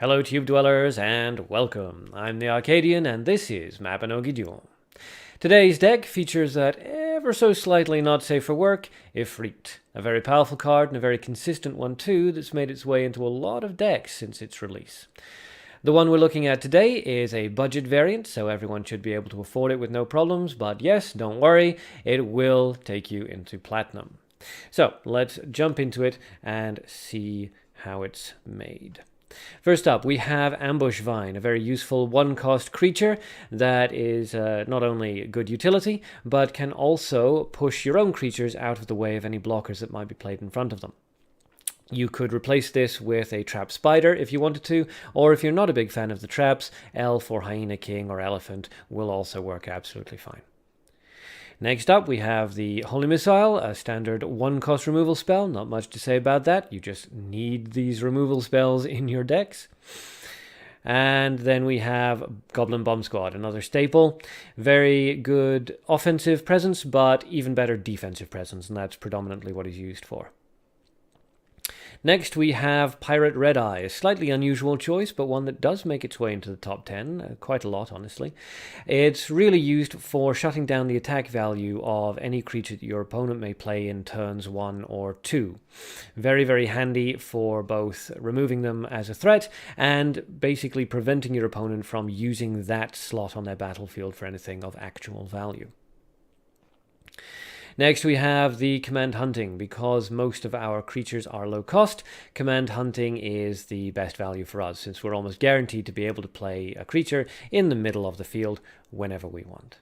Hello Tube Dwellers and welcome. I'm the Arcadian and this is Mabinogi Duel. Today's deck features that ever so slightly not safe for work Ifrit, a very powerful card and a very consistent one too that's made its way into a lot of decks since its release. The one we're looking at today is a budget variant, so everyone should be able to afford it with no problems, but yes, don't worry, it will take you into Platinum. So let's jump into it and see how it's made. First up, we have Ambush Vine, a very useful one-cost creature that is not only good utility, but can also push your own creatures out of the way of any blockers that might be played in front of them. You could replace this with a Trap Spider if you wanted to, or if you're not a big fan of the traps, Elf or Hyena King or Elephant will also work absolutely fine. Next up, we have the Holy Missile, a standard one-cost removal spell. Not much to say about that. You just need these removal spells in your decks. And then we have Goblin Bomb Squad, another staple. Very good offensive presence, but even better defensive presence, and that's predominantly what he's used for. Next, we have Pirate Red Eye, a slightly unusual choice, but one that does make its way into the top 10, quite a lot, honestly. It's really used for shutting down the attack value of any creature that your opponent may play in turns 1 or 2. Very, very handy for both removing them as a threat and basically preventing your opponent from using that slot on their battlefield for anything of actual value. Next we have the Command Hunting. Because most of our creatures are low cost, Command Hunting is the best value for us, since we're almost guaranteed to be able to play a creature in the middle of the field whenever we want.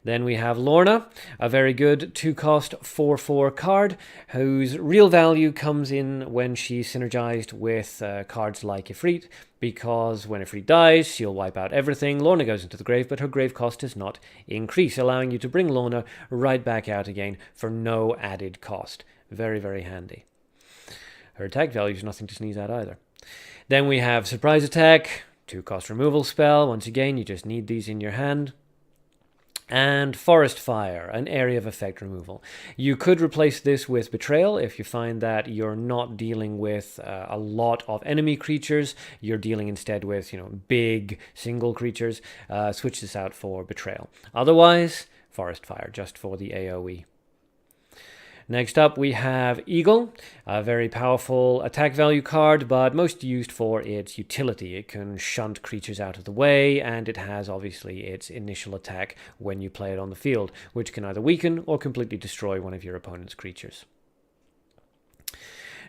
Then we have Lorna, a very good 2-cost 4/4 card, whose real value comes in when she's synergized with cards like Ifrit, because when Ifrit dies, she'll wipe out everything. Lorna goes into the grave, but her grave cost does not increase, allowing you to bring Lorna right back out again for no added cost. Very, very handy. Her attack value is nothing to sneeze at either. Then we have Surprise Attack, 2-cost removal spell. Once again, you just need these in your hand. And Forest Fire, an area of effect removal. You could replace this with Betrayal if you find that you're not dealing with a lot of enemy creatures. You're dealing instead with, big single creatures. Switch this out for Betrayal. Otherwise, Forest Fire, just for the AoE. Next up, we have Eagle, a very powerful attack value card, but most used for its utility. It can shunt creatures out of the way, and it has, obviously, its initial attack when you play it on the field, which can either weaken or completely destroy one of your opponent's creatures.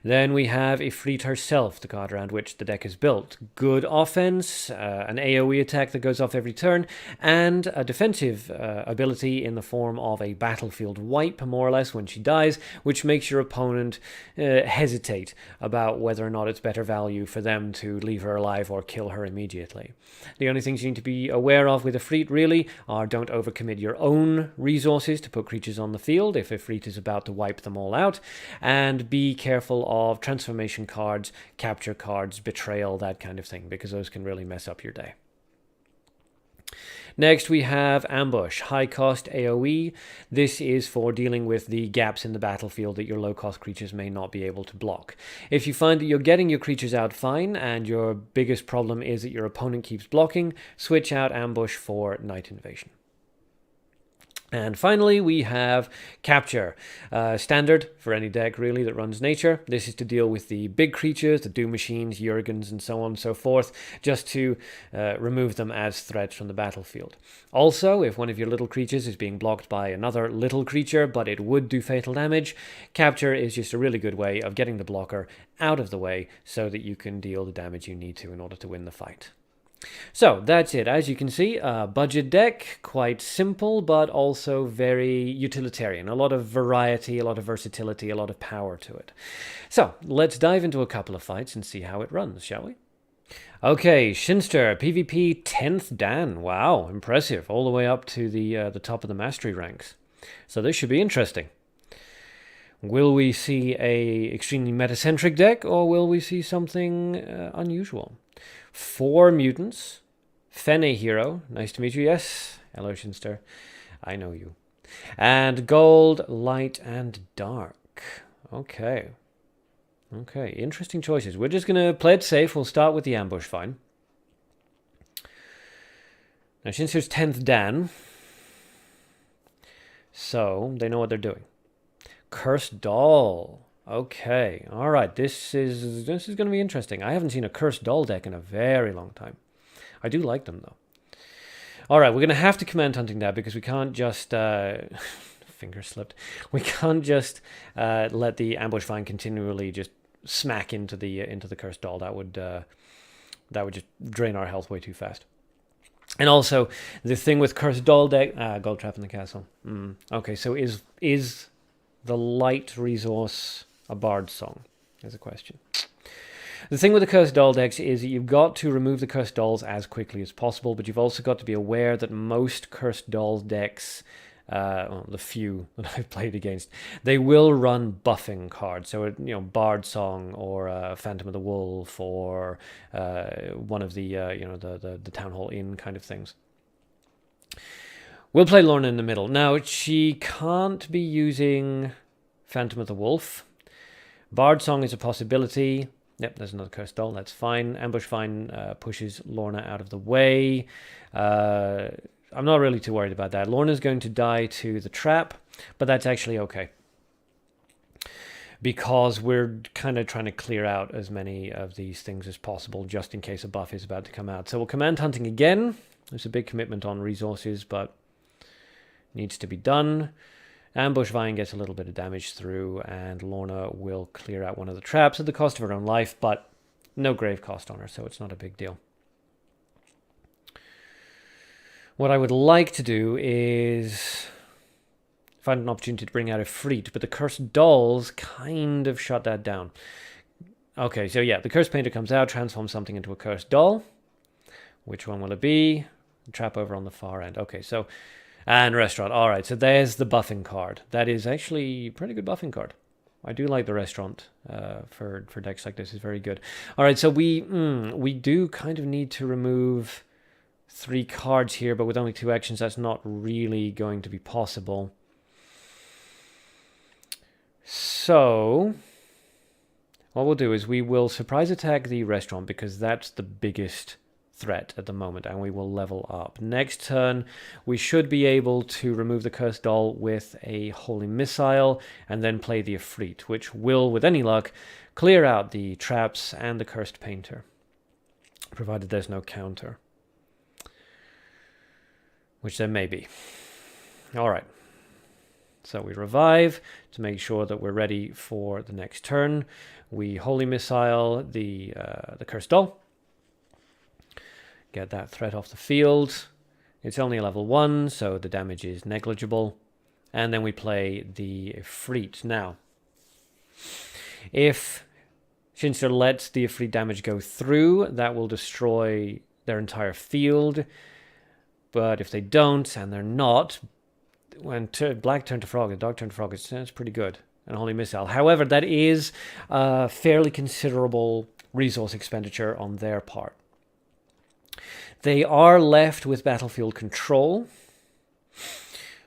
Then we have Ifrit herself, the card around which the deck is built. Good offense, an AoE attack that goes off every turn, and a defensive ability in the form of a battlefield wipe, more or less, when she dies, which makes your opponent hesitate about whether or not it's better value for them to leave her alive or kill her immediately. The only things you need to be aware of with Ifrit, really, are don't overcommit your own resources to put creatures on the field if Ifrit is about to wipe them all out, and be careful of transformation cards, capture cards, betrayal, that kind of thing, because those can really mess up your day. Next we have Ambush, high cost AoE. This is for dealing with the gaps in the battlefield that your low cost creatures may not be able to block. If you find that you're getting your creatures out fine and your biggest problem is that your opponent keeps blocking, switch out Ambush for Night Invasion. And finally, we have Capture, standard for any deck, really, that runs Nature. This is to deal with the big creatures, the Doom Machines, Jurgens, and so on and so forth, just to remove them as threats from the battlefield. Also, if one of your little creatures is being blocked by another little creature, but it would do fatal damage, Capture is just a really good way of getting the blocker out of the way so that you can deal the damage you need to in order to win the fight. So that's it. As you can see, a budget deck, quite simple, but also very utilitarian. A lot of variety, a lot of versatility, a lot of power to it. So let's dive into a couple of fights and see how it runs, shall we? Okay, Shinster, PvP 10th Dan. Wow, impressive. All the way up to the top of the mastery ranks. So this should be interesting. Will we see a extremely metacentric deck, or will we see something unusual? 4 mutants. Fene hero. Nice to meet you. Yes. Hello, Shinster. I know you. And gold, light, and dark. Okay. Okay, interesting choices. We're just going to play it safe. We'll start with the Ambush Vine. Now, Shinster's 10th Dan, so they know what they're doing. Cursed Doll. Okay, all right. This is going to be interesting. I haven't seen a Cursed Doll deck in a very long time. I do like them, though. All right, we're going to have to Command Hunting that because we can't just... finger slipped. We can't just let the Ambush Vine continually just smack into the Cursed Doll. That would just drain our health way too fast. And also, the thing with Cursed Doll deck... Gold Trap in the Castle. Okay, so is the light resource a Bard Song? Is a question. The thing with the Cursed Doll decks is you've got to remove the Cursed Dolls as quickly as possible, but you've also got to be aware that most Cursed Doll decks... the few that I've played against, they will run buffing cards. So, Bard Song or Phantom of the Wolf or one of the, the Town Hall Inn kind of things. We'll play Lorna in the middle. Now, she can't be using Phantom of the Wolf. Bard Song is a possibility. Yep, there's another Cursed Doll. That's fine. Ambush Vine pushes Lorna out of the way. I'm not really too worried about that. Lorna's going to die to the trap, but that's actually okay. Because we're kind of trying to clear out as many of these things as possible, just in case a buff is about to come out. So we'll Command Hunting again. There's a big commitment on resources, but needs to be done. Ambush Vine gets a little bit of damage through, and Lorna will clear out one of the traps at the cost of her own life, but no grave cost on her, so it's not a big deal. What I would like to do is find an opportunity to bring out a Freet, but the Cursed Dolls kind of shut that down. Okay, so yeah, the Cursed Painter comes out, transforms something into a Cursed Doll. Which one will it be? Trap over on the far end. Okay, so... And Restaurant. All right, so there's the buffing card. That is actually a pretty good buffing card. I do like the Restaurant for decks like this. It's very good. All right, so we do kind of need to remove 3 cards here, but with only 2 actions, that's not really going to be possible. So, what we'll do is we will surprise attack the Restaurant because that's the biggest threat at the moment, and we will level up. Next turn, we should be able to remove the Cursed Doll with a Holy Missile, and then play the Ifrit, which will, with any luck, clear out the traps and the Cursed Painter, provided there's no counter. Which there may be. Alright. So we revive to make sure that we're ready for the next turn. We Holy Missile the Cursed Doll. Get that threat off the field. It's only a level 1, so the damage is negligible. And then we play the Ifrit. Now, if Shinster lets the Ifrit damage go through, that will destroy their entire field. But if they don't, and they're not, when Black turn to Frog and Dark turn to Frog, it's pretty good. And Holy Missile. However, that is a fairly considerable resource expenditure on their part. They are left with battlefield control.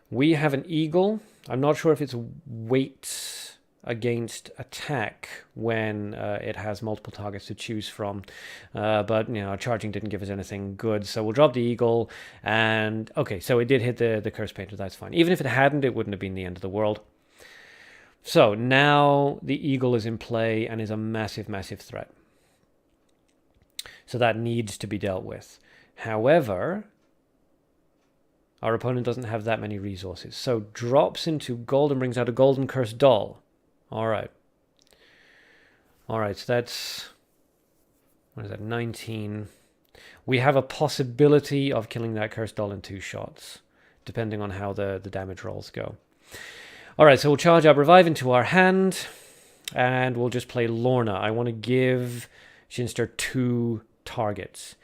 We have an Eagle. I'm not sure if it's weight against attack when it has multiple targets to choose from. But, charging didn't give us anything good. So we'll drop the Eagle. And, okay, so it did hit the Cursed Painter. That's fine. Even if it hadn't, it wouldn't have been the end of the world. So now the Eagle is in play and is a massive, massive threat. So that needs to be dealt with. However, our opponent doesn't have that many resources. So drops into gold and brings out a golden Cursed Doll. All right. All right, so that's... What is that? 19. We have a possibility of killing that Cursed Doll in 2 shots, depending on how the damage rolls go. All right, so we'll charge up Revive into our hand, and we'll just play Lorna. I want to give Shinster 2 targets.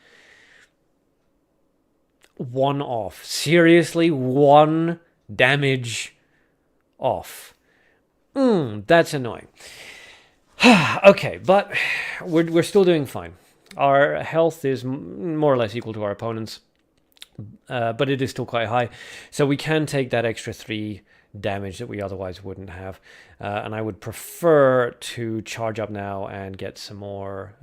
1 off. Seriously? 1 damage off. That's annoying. Okay, but we're still doing fine. Our health is more or less equal to our opponent's, but it is still quite high. So we can take that extra 3 damage that we otherwise wouldn't have. And I would prefer to charge up now and get some more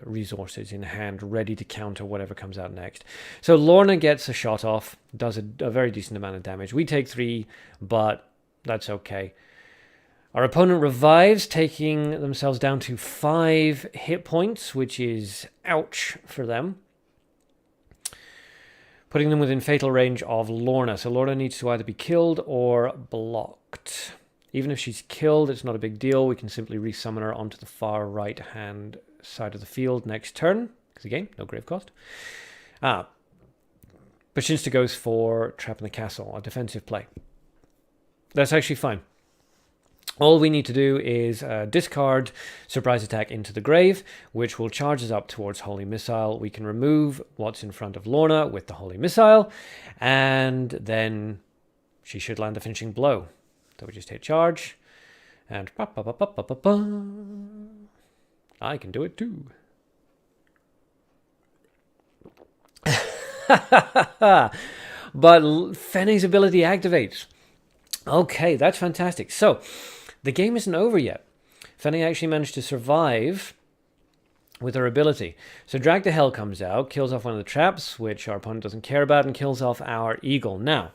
resources in hand ready to counter whatever comes out next. So Lorna gets a shot off, does a very decent amount of damage. We take 3, but that's okay. Our opponent revives, taking themselves down to 5 hit points, which is ouch for them. Putting them within fatal range of Lorna. So Lorna needs to either be killed or blocked. Even if she's killed, it's not a big deal. We can simply resummon her onto the far right-hand side of the field next turn. Because again, no grave cost. Bashinsta goes for Trap in the Castle, a defensive play. That's actually fine. All we need to do is discard Surprise Attack into the grave, which will charge us up towards Holy Missile. We can remove what's in front of Lorna with the Holy Missile, and then she should land a finishing blow. So we just hit charge, and I can do it too. But Fenne's ability activates. Okay, that's fantastic. So, the game isn't over yet. Fenne actually managed to survive with her ability. So Drag to Hell comes out, kills off one of the traps, which our opponent doesn't care about, and kills off our Eagle. Now,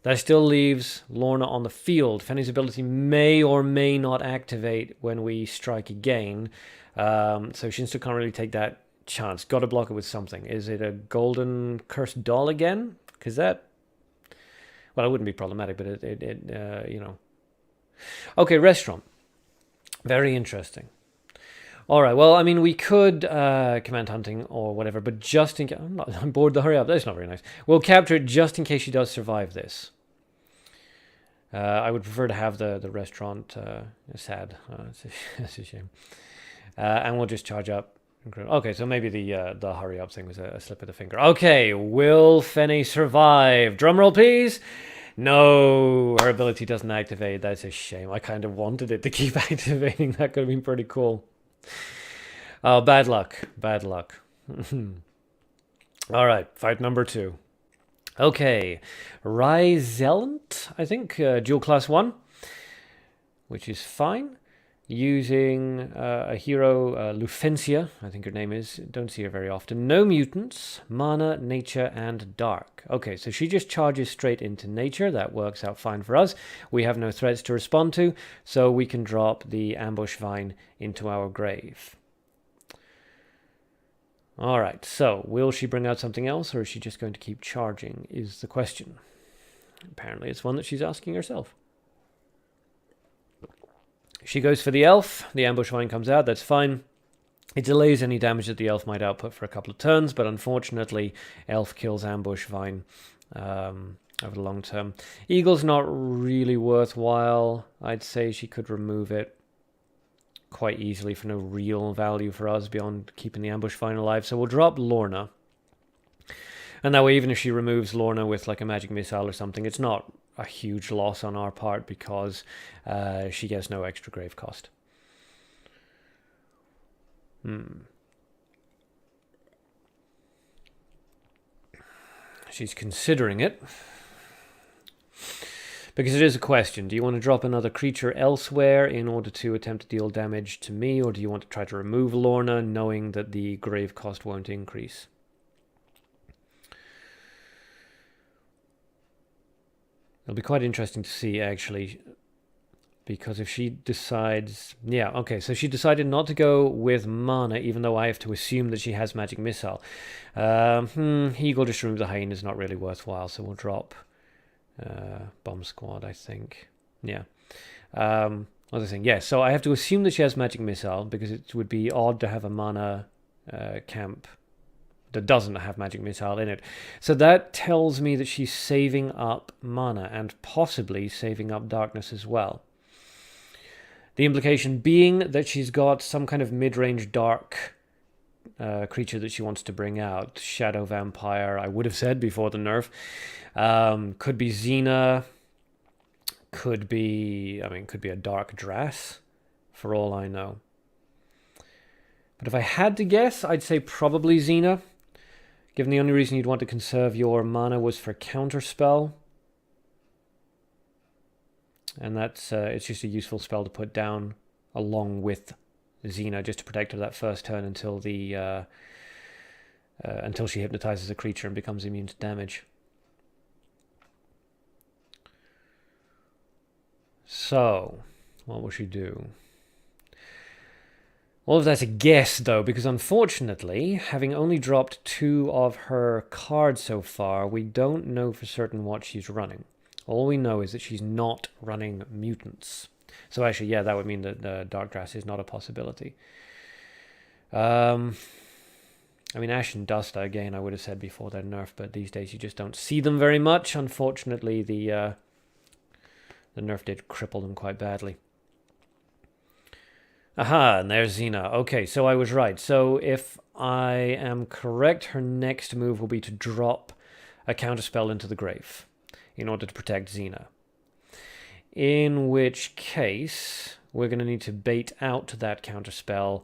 that still leaves Lorna on the field. Fenne's ability may or may not activate when we strike again. So Shinsta can't really take that chance. Got to block it with something. Is it a golden cursed doll again? Because that... Well, it wouldn't be problematic, but it you know. Okay, restaurant. Very interesting. All right, well, I mean, we could command hunting or whatever, but just in case... I'm bored to hurry up. That's not very nice. We'll capture it just in case she does survive this. I would prefer to have the restaurant sad. That's a shame. And we'll just charge up. Okay, so maybe the hurry up thing was a slip of the finger. Okay, will Fenne survive? Drumroll, please. No, her ability doesn't activate. That's a shame. I kind of wanted it to keep activating. That could have been pretty cool. Oh, bad luck. Bad luck. All right, fight number 2. Okay, Ryzelant, I think, dual class 1, which is fine. Using a hero, Lufencia, I think her name is. Don't see her very often. No mutants, mana, nature, and dark. Okay, so she just charges straight into nature. That works out fine for us. We have no threats to respond to, so we can drop the ambush vine into our grave. All right, so will she bring out something else, or is she just going to keep charging, is the question. Apparently it's one that she's asking herself. She goes for the elf. The ambush vine comes out. That's fine. It delays any damage that the elf might output for a couple of turns, but unfortunately, elf kills ambush vine over the long term. Eagle's not really worthwhile. I'd say she could remove it quite easily for no real value for us beyond keeping the ambush vine alive. So we'll drop Lorna. And that way, even if she removes Lorna with like a magic missile or something, it's not a huge loss on our part because she gets no extra grave cost. She's considering it. Because it is a question. Do you want to drop another creature elsewhere in order to attempt to deal damage to me, or do you want to try to remove Lorna knowing that the grave cost won't increase? It'll be quite interesting to see, actually, because if she decides... Yeah, okay, so she decided not to go with mana, even though I have to assume that she has Magic Missile. Eagle just remove the Hyena is not really worthwhile, so we'll drop Bomb Squad, I think. Yeah. Other thing, yeah, so I have to assume that she has Magic Missile, because it would be odd to have a mana camp that doesn't have Magic Missile in it. So that tells me that she's saving up mana and possibly saving up darkness as well. The implication being that she's got some kind of mid-range dark creature that she wants to bring out. Shadow Vampire, I would have said before the nerf. Could be Xena. Could be a Dark Drass, for all I know. But if I had to guess, I'd say probably Xena. Given the only reason you'd want to conserve your mana was for counterspell. And that's it's just a useful spell to put down along with Xena, just to protect her that first turn until until she hypnotizes a creature and becomes immune to damage. So, what will she do? All of that's a guess, though, because unfortunately, having only dropped 2 of her cards so far, we don't know for certain what she's running. All we know is that she's not running mutants. So actually, yeah, that would mean that Dark Grass is not a possibility. I mean, Ash and Duster, again, I would have said before they're nerfed, but these days you just don't see them very much. Unfortunately, the nerf did cripple them quite badly. Aha, and there's Xena. Okay, so I was right. So if I am correct, her next move will be to drop a counterspell into the grave in order to protect Xena. In which case, we're going to need to bait out that counterspell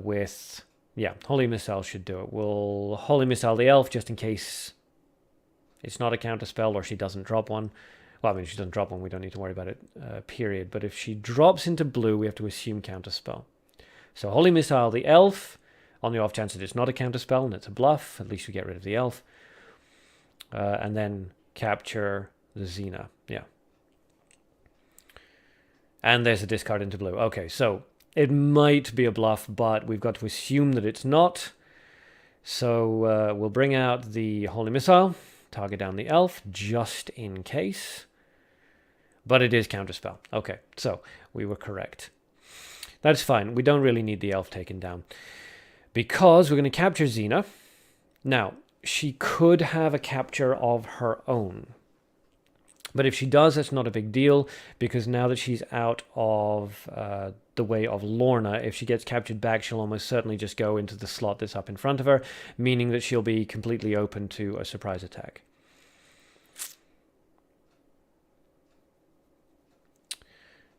with... Yeah, Holy Missile should do it. We'll Holy Missile the elf just in case it's not a counterspell or she doesn't drop one. Well, I mean, if she doesn't drop one, we don't need to worry about it, period. But if she drops into blue, we have to assume counterspell. So Holy Missile the elf, on the off chance that it's not a counterspell and it's a bluff, at least we get rid of the elf. And then capture the Xena. Yeah. And there's a discard into blue. Okay, so it might be a bluff, but we've got to assume that it's not. So we'll bring out the Holy Missile, target down the elf, just in case. But it is counterspell. Okay, so we were correct. That's fine. We don't really need the elf taken down. Because we're going to capture Xena. Now, she could have a capture of her own. But if she does, that's not a big deal, because now that she's out of the way of Lorna, if she gets captured back, she'll almost certainly just go into the slot that's up in front of her, meaning that she'll be completely open to a surprise attack.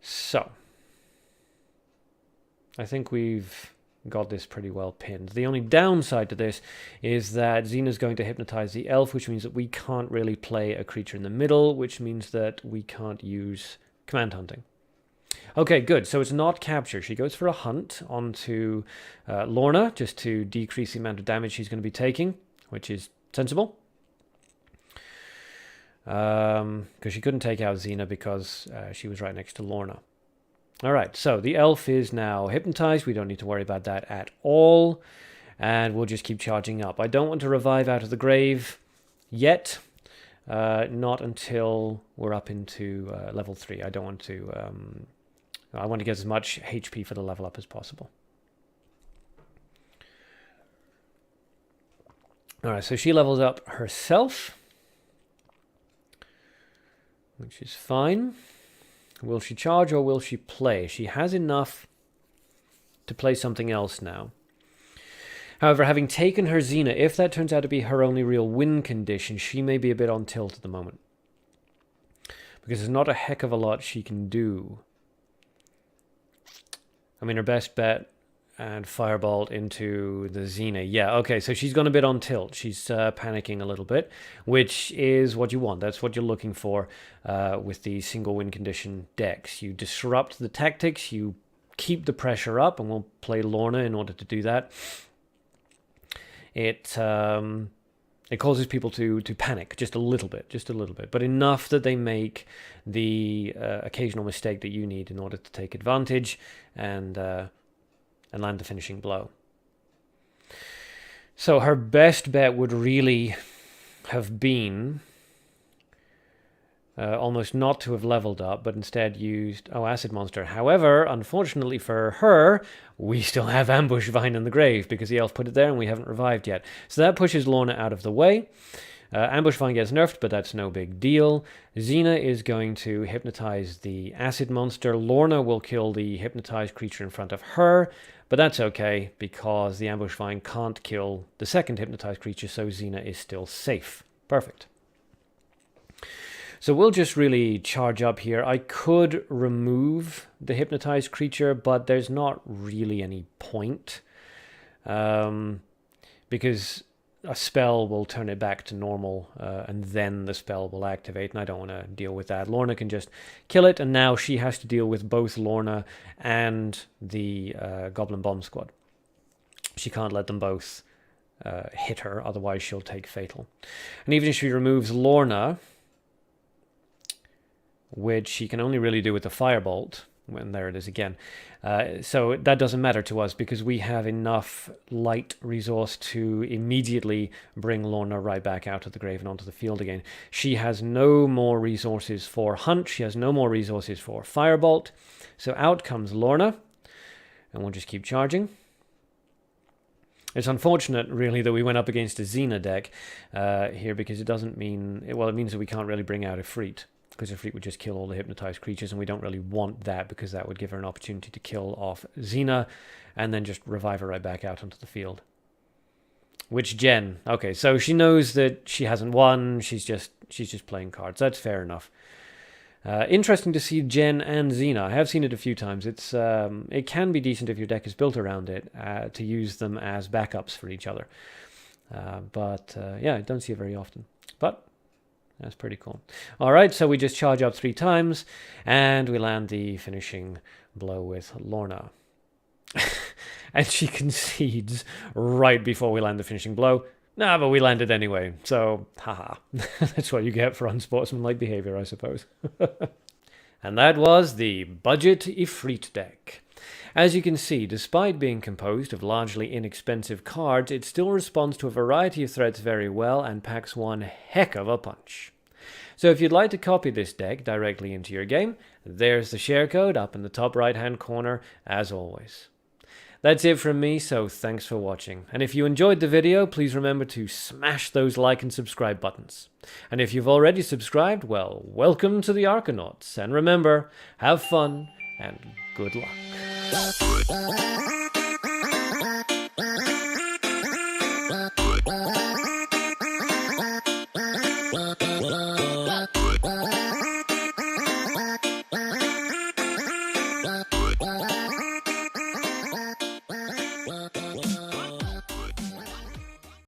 So, I think we've got this pretty well pinned. The only downside to this is that Xena's going to hypnotize the elf, which means that we can't really play a creature in the middle, which means that we can't use command hunting. Okay, good. So it's not capture. She goes for a hunt onto Lorna, just to decrease the amount of damage she's going to be taking, which is sensible. Because she couldn't take out Xena because she was right next to Lorna. Alright, so the elf is now hypnotized. We don't need to worry about that at all. And we'll just keep charging up. I don't want to revive out of the grave yet. Not until we're up into level 3. I don't want to... I want to get as much HP for the level up as possible. Alright, so she levels up herself, which is fine. Will she charge or will she play? She has enough to play something else now. However, having taken her Xena, if that turns out to be her only real win condition, she may be a bit on tilt at the moment. Because there's not a heck of a lot she can do. I mean, her best bet and Firebolt into the Xena. Yeah, okay, so she's gone a bit on tilt. She's panicking a little bit, which is what you want. That's what you're looking for with the single win condition decks. You disrupt the tactics, you keep the pressure up, and we'll play Lorna in order to do that. It causes people to panic just a little bit, but enough that they make the occasional mistake that you need in order to take advantage and land the finishing blow. So her best bet would really have been almost not to have leveled up, but instead used, Acid Monster. However, unfortunately for her, we still have Ambush Vine in the grave, because the elf put it there and we haven't revived yet. So that pushes Lorna out of the way. Ambush Vine gets nerfed, but that's no big deal. Xena is going to hypnotize the Acid Monster. Lorna will kill the hypnotized creature in front of her, but that's okay, because the Ambush Vine can't kill the second hypnotized creature, so Xena is still safe. Perfect. So we'll just really charge up here. I could remove the hypnotized creature, but there's not really any point. Because a spell will turn it back to normal, and then the spell will activate, and I don't want to deal with that. Lorna can just kill it, and now she has to deal with both Lorna and the Goblin Bomb Squad. She can't let them both hit her, otherwise she'll take fatal. And even if she removes Lorna, which she can only really do with the Firebolt, when there it is again. So that doesn't matter to us because we have enough light resource to immediately bring Lorna right back out of the grave and onto the field again. She has no more resources for Hunt. She has no more resources for Firebolt. So out comes Lorna, and we'll just keep charging. It's unfortunate, really, that we went up against a Xena deck here because it doesn't mean... Well, it means that we can't really bring out Ifrit, because Ifrit would just kill all the hypnotized creatures, and we don't really want that because that would give her an opportunity to kill off Xena and then just revive her right back out onto the field. Which Jen... Okay, so she knows that she hasn't won. She's just playing cards. That's fair enough. Interesting to see Jen and Xena. I have seen it a few times. It can be decent if your deck is built around it to use them as backups for each other. Yeah, I don't see it very often. But that's pretty cool. All right, so we just charge up 3 times, and we land the finishing blow with Lorna. And she concedes right before we land the finishing blow. Nah, but we landed anyway, so haha. That's what you get for unsportsmanlike behavior, I suppose. And that was the Budget Ifrit deck. As you can see, despite being composed of largely inexpensive cards, it still responds to a variety of threats very well and packs one heck of a punch. So if you'd like to copy this deck directly into your game, there's the share code up in the top right hand corner as always. That's it from me, so thanks for watching. And if you enjoyed the video, please remember to smash those like and subscribe buttons. And if you've already subscribed, well, welcome to the Arkanauts. And remember, have fun and good luck.